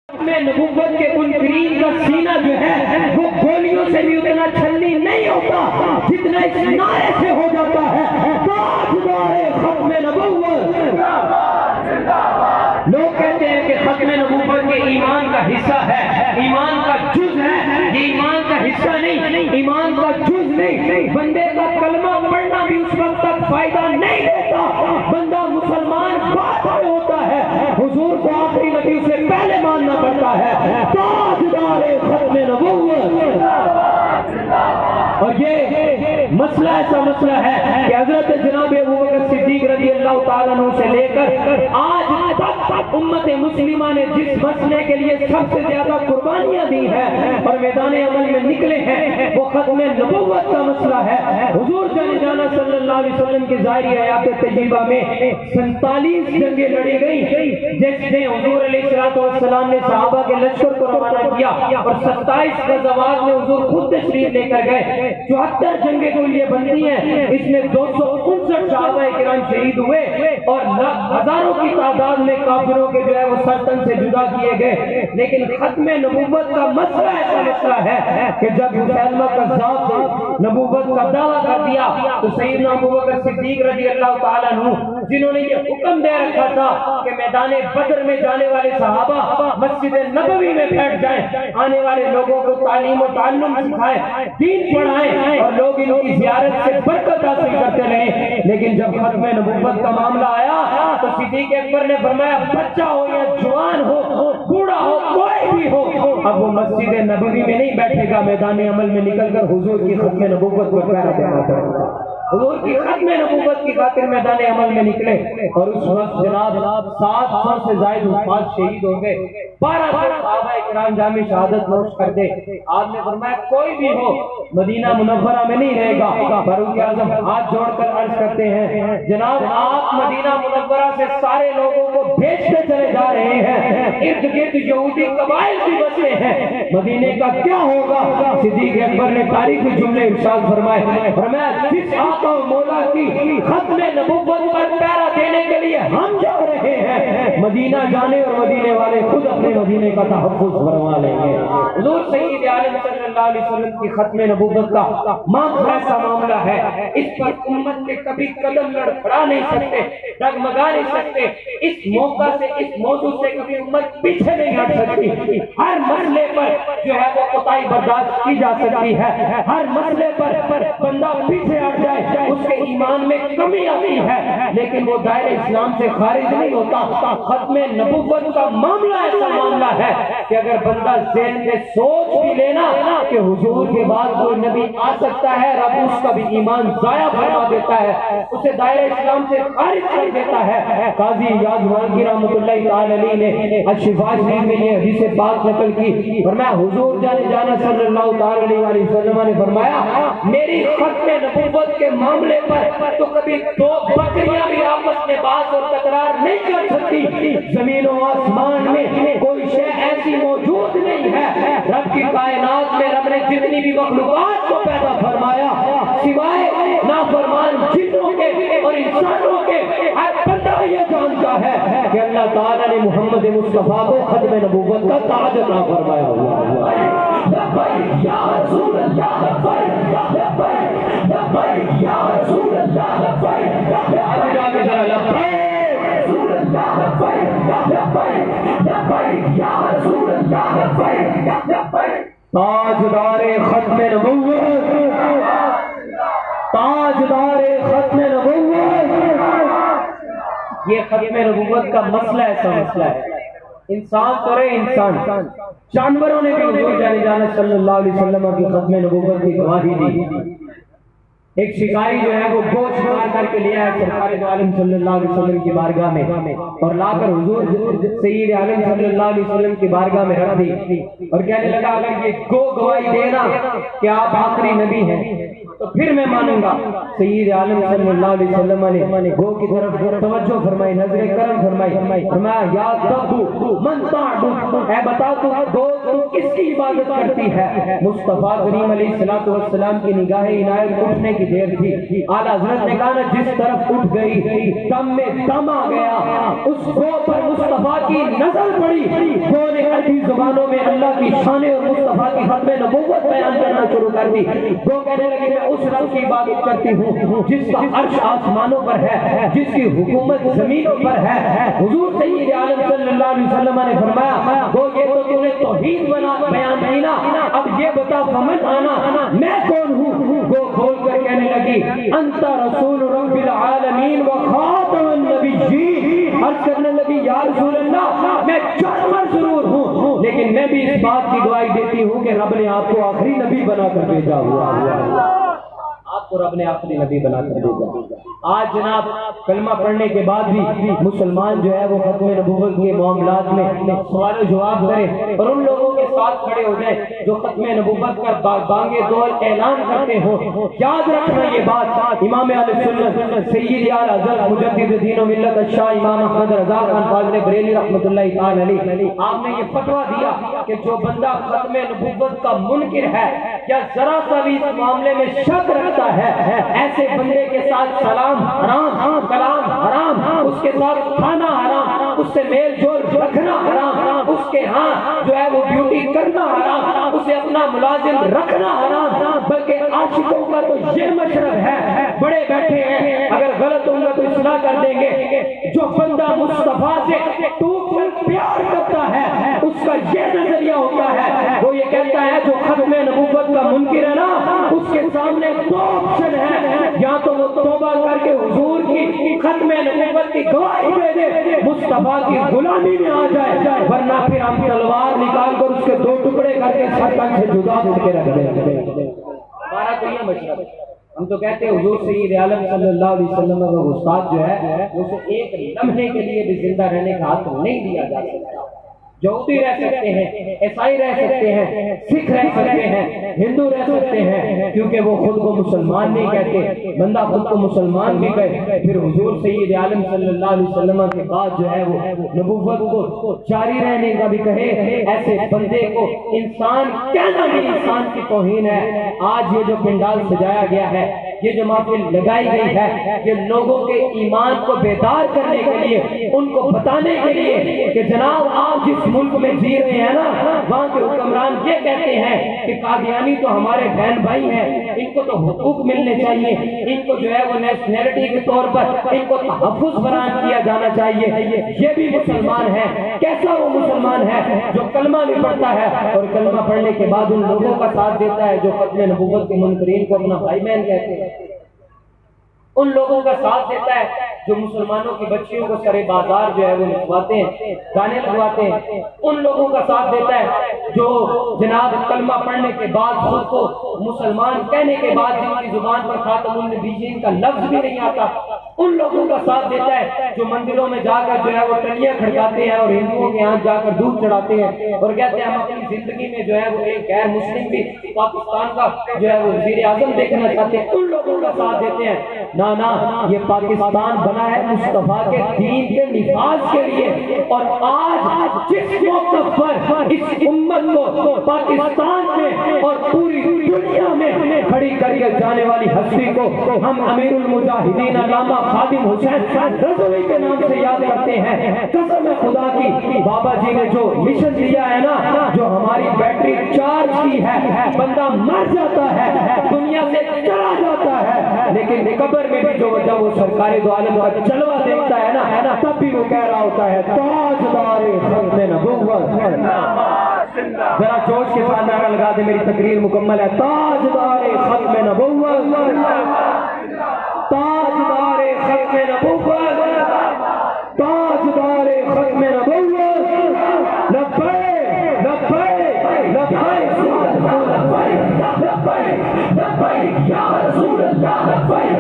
میں نبوت کے منکرین کا سینہ جو ہے وہ گولیوں سے بھی اتنا چھلنی نہیں ہوتا جتنا اس نعرے سے ہو جاتا ہے تاجدار ختم نبوت۔ لوگ کہتے ہیں کہ ختم نبوت کے ایمان کا حصہ ہے، ایمان کا جز ہے، یہ ایمان کا حصہ نہیں، ایمان کا جز نہیں۔ بندے کا کلمہ پڑھنا بھی اس وقت تک فائدہ نہیں دیتا، بندہ مسلمان بعد میں ہوتا ہے، حضور کو آخری نبی سے پہلے ماننا پڑتا ہے۔ تاجدار ختم نبوت۔ اور یہ مسئلہ ایسا مسئلہ ہے کہ حضرت جناب ابوبکر صدیق رضی اللہ تعالیٰ عنہ سے لے کر آج تک امت مسلمہ نے جس مسئلے کے لیے سب سے زیادہ قربانیاں دی ہیں اور میدان عمل میں نکلے ہیں وہ ختم نبوت کا مسئلہ ہے۔ حضور جانا صلی اللہ علیہ وسلم کی ظاہری حیات طیبہ میں 47 جنگیں لڑی گئی، جس میں حضور علیہ السلام نے صحابہ کے لشکر کو روانہ کیا اور 27 غزوات میں حضور خود تشریف لے کر گئے۔ 74 جنگیں جو یہ بنتی ہیں اس میں 259 صحابہ کرام شہید ہوئے اور ہزاروں کی تعداد میں کافروں کے جو ہے وہ سرطن سے جدا کیے گئے۔ لیکن ختم نبوت کا مسئلہ ایسا مسئلہ ہے کہ جب مسلمہ کذاب نے نبوت کا دعویٰ کر دیا تو سیدنا ابوبکر صدیق رضی اللہ تعالیٰ عنہ جنہوں نے یہ حکم دے رکھا تھا کہ میدان بدر میں جانے والے صحابہ مسجد نبوی میں بیٹھ جائیں، آنے والے لوگوں کو تعلیم و تعلم سکھائیں، دین پڑھائیں اور لوگ ان کی زیارت سے برکت حاصل کرتے رہے۔ لیکن جب ختم نبوت کا معاملہ آیا تو صدیق اکبر نے فرمایا بچہ ہو یا جوان ہو، بوڑھا ہو، کوئی بھی ہو، اب وہ مسجد نبوی میں نہیں بیٹھے گا، میدان عمل میں نکل کر حضور کی ختم نبوت کو پہرا دینا پڑے گا۔ حضور کی ختم نبوت کی خاطر میدان عمل میں نکلے اور اس وقت جناب 700 سے زائد حفاظ شہید ہو گئے، 1200 صحابہ کرام جامع شہادت نوش کر دے۔ آپ نے فرمایا کوئی بھی ہو مدینہ منورہ میں نہیں رہے گا۔ فاروق اعظم ہاتھ جوڑ کر عرض کرتے ہیں جناب آپ مدینہ منورہ سے سارے لوگوں کو بھیجتے چلے جا رہے ہیں، ارد گرد یہودی قبائل بھی بسے ہیں، مدینے کا کیا ہوگا؟ صدیق اکبر نے تاریخی جملے ارشاد فرمائے، فرمایا جس آقا و مولا کی ختم نبوت پر پہرا دینے کے لیے ہم جا رہے ہیں، مدینہ جانے اور مدینے والے خود اپنے مدینے کا تحفظ فرما لیں گے۔ حضور سید عالم صلی اللہ علیہ وسلم کی ختم نبوت کا ایسا معاملہ ہے، اس پر امت کے کبھی قدم لڑکھڑا نہیں سکتے، ڈگمگا نہیں سکتے۔ اس موقع سے اس موضوع سے کبھی امت پیچھے نہیں ہٹ سکتی۔ ہر مسئلے پر جو ہے وہ کوتاہی برداشت کی جا سکتی ہے، ہر مسئلے پر بندہ پیچھے ہٹ جائے اس کے ایمان میں کمی آتی ہے، لیکن وہ دائرہ اسلام سے خارج نہیں ہوتا۔ ختم نبوت کا معاملہ ایسا معاملہ ہے کہ اگر بندہ ذہن میں سوچ بھی لینا کہ حضور کے بعد کوئی نبی آ سکتا ہے، رب اس کا بھی ایمان ضائع فرما دیتا ہے، اسے دائرہ اسلام سے خارج کر دیتا ہے۔ قاضی یاد مالکی رحمۃ اللہ تعالی علیہ نے الشفاء شریف میں یہ حدیث پاک نقل کی، فرمایا حضور جانا صلی اللہ تعالی علیہ وسلم نے فرمایا میری ختم نبوت کے معاملے پر تو کبھی دو بکریاں بھی آپس میں بات اور تکرار نہیں کر سکتی۔ زمین و آسمان میں کوئی شے ایسی موجود نہیں ہے، رب کی کائنات میں رب نے جتنی بھی مخلوقات کو پیدا فرمایا سوائے نافرمان جنوں کے اور انسانوں کے، ہر بندہ یہ جانتا ہے کہ اللہ تعالیٰ نے محمد مصطفیٰ کو ختم نبوت کا تاج عطا فرمایا ہوا ہے۔ لبیک یا رسول اللہ، لبیک لبیک یا رسول اللہ، لبیک لبیک یا رسول اللہ، لبیک تاجدار ختم نبوت، تاجدار ختم نبوت۔ یہ ختم نبوت کا مسئلہ ایسا مسئلہ ہے، انسان تو رہے انسان، جانوروں نے بھی حضور جانا صلی اللہ علیہ وسلم کی ختم نبوت کی گواہی دی۔ ایک شکاری جو ہے وہ گوشت مار کر کے لیا ہے سرکار دو عالم صلی اللہ علیہ وسلم کی بارگاہ میں اور لا کر حضور سید عالم صلی اللہ علیہ وسلم کی بارگاہ میں رکھ دی اور کہنے لگا اگر یہ گواہی دینا کہ آپ آخری نبی ہیں تو پھر میں مانوں گا۔ سید عالم صلی اللہ علیہ وسلم نے گو کی طرف توجہ فرمائی، نظر کرم فرمائی، فرمایا یا تبو من تعبد، اے بتا تو گو تو کس کی عبادت کرتی ہے؟ مصطفیٰ کریم علیہ السلام کی نگاہ عنایت اٹھنے کی دیر تھی، اعلیٰ حضرت نے کہا جس طرف اٹھ گئی دم میں دم آ گیا، اس گو پر مصطفیٰ کی نظر پڑی، گو نے عجیز زبانوں میں اللہ کی شان اور مصطفیٰ کی ختم نبوت بیان کرنا شروع کر دی۔ وہ کہنے لگے میں اس رب کی عبادت کرتی ہوں جس کا عرش آسمانوں پر ہے، جس کی حکومت زمینوں پر ہے۔ حضور سید عالم صلی اللہ علیہ وسلم نے فرمایا وہ یہ تو تو نے توحید بیان کی نا، اب یہ بتا فمن آنا، میں کون ہوں؟ وہ کھول کر کہنے لگی انت رسول رب العالمین و خاتم النبیین۔ عرض کرنے لگی یا رسول اللہ میں جانور ضرور ہوں لیکن میں بھی اس بات کی گواہی دیتی ہوں کہ رب نے آپ کو آخری نبی بنا کر بھیجا ہوا ہے، آپ کو رب نے آخری نبی بنا کر بھیجا۔ آج جناب کلمہ پڑھنے کے بعد بھی مسلمان جو ہے وہ ختم نبوت کے معاملات میں سوال و جواب کریں اور ان لوگوں کے ساتھ کھڑے ہو جائیں جو ختم نبوت کا بانگے دور اعلان کرتے ہوں۔ یاد رکھنا یہ بات، امام اہل سنت سید اعلی حضرت مجدد دین و ملت الشاہ امام احمد رضا خان فاضل بریلوی رحمۃ اللہ تعالی علیہ، آپ نے یہ فتویٰ دیا کہ جو بندہ ختم نبوت کا منکر ہے یا ذرا سا بھی اس معاملے میں شک رکھتا ہے، ایسے بندے کے ساتھ سلام حرام، کلام حرام، اس کے ساتھ کھانا حرام، اس سے میل جول رکھنا حرام، اس کے ہاں جو ہے وہ ڈیوٹی کرنا حرام، اسے اپنا ملازم رکھنا حرام۔ بلکہ عاشقوں کا تو یہ مشرب ہے، بڑے بیٹھے ہیں، اگر غلط ہوگا تو اصلاح کر دیں گے، جو بندہ مصطفیٰ سے ٹوٹ کر پیار کرتا ہے اس کا یہ نظریہ ہوتا ہے، وہ یہ کہتا ہے جو ختم نبوت کا منکر ہے نا اس کے سامنے دو آپشن ہے، یا تو وہ توبہ کر کے حضور کی ختم نبوت کی گواہی دے دے، مصطفیٰ کی غلامی میں آ جائے، ورنہ پھر ہم تلوار نکال کر اس کے دو ٹکڑے کر کے سر تک سے جدا کر کے رکھ دیں گے۔ ہمارا تو یہ مشورہ ہے، ہم تو کہتے ہیں حضور سید عالم صلی اللہ علیہ وسلم کا استاد جو ہے اسے ایک لمحے کے لیے بھی زندہ رہنے کا حق نہیں دیا جا سکتا۔ یہودی رہ سکتے ہیں، عیسائی رہ سکتے ہیں، سکھ رہ سکتے ہیں، ہندو رہ سکتے ہیں، کیونکہ وہ خود کو مسلمان نہیں کہتے، بندہ خود کو مسلمان بھی کہے۔ پھر حضور سید عالم صلی اللہ علیہ وسلم کے بعد جو ہے وہ نبوت کو جاری رہنے کا بھی کہے، ایسے بندے کو انسان کہنا بھی انسان کی توہین ہے۔ آج یہ جو پنڈال سجایا گیا ہے، یہ جو محفل لگائی گئی ہے، یہ لوگوں کے ایمان کو بیدار کرنے کے لیے، ان کو بتانے کے لیے کہ جناب آپ جس ملک میں جی رہے ہیں نا وہاں کے حکمران یہ کہتے ہیں کہ قادیانی تو ہمارے بہن بھائی ہیں، ان کو تو حقوق ملنے چاہیے، ان کو جو ہے وہ نیشنلٹی کے طور پر ان کو تحفظ فراہم کیا جانا چاہیے۔ یہ بھی مسلمان ہے، کیسا وہ مسلمان ہے جو کلمہ بھی پڑھتا ہے اور کلمہ پڑھنے کے بعد ان لوگوں کا ساتھ دیتا ہے جو ختم نبوت کے منکرین کو اپنا بھائی بہن کہتے ہیں، ان لوگوں کا ساتھ دیتا ہے جو مسلمانوں کی بچیوں کو سرے بازار جو ہے وہ لکھواتے ہیں، گانے لگواتے ہیں، ان لوگوں کا ساتھ دیتا ہے جو جناب کلمہ پڑھنے کے بعد خود کو مسلمان کہنے کے بعد جن کی زبان پر خاتم النبیین کا لفظ بھی نہیں آتا، ان لوگوں کا ساتھ دیتا ہے جو مندروں میں جا کر جو ہے وہ ٹلیاں کھڑکاتے ہیں اور ہندوؤں کے ہاں جا کر دودھ چڑھاتے ہیں اور کہتے ہیں ہم اپنی زندگی میں جو ہے وہ ایک غیر مسلم بھی پاکستان کا جو ہے وہ وزیر اعظم دیکھنا چاہتے ہیں، ان لوگوں کا ساتھ دیتے ہیں۔ نا یہ پاکستان بنا ہے مصطفیٰ کے دین کے نفاذ کے لیے، اور آج جس موقف پر اس امت کو پاکستان میں اور پوری دنیا میں کھڑی کر کے جانے والی ہستی کو ہم امیر المجاہدین علامہ خادم حسین رضوی کے نام سے یاد کرتے ہیں، قسم خدا کی بابا جی نے جو مشن دیا ہے نا، جو ہماری بیٹری چارج کی ہے، بندہ مر جاتا ہے، دنیا سے چلا جاتا ہے، لیکن قبر میں بھی جو جب وہ سرکار دو عالم کا جلوہ دیکھتا ہے نا تب بھی وہ کہہ رہا ہوتا ہے تاجدار ختم نبوت۔ ذرا جوش کے ساتھ نعرہ لگا دے، میری تقریر مکمل ہے، تاجدار ختم نبوت۔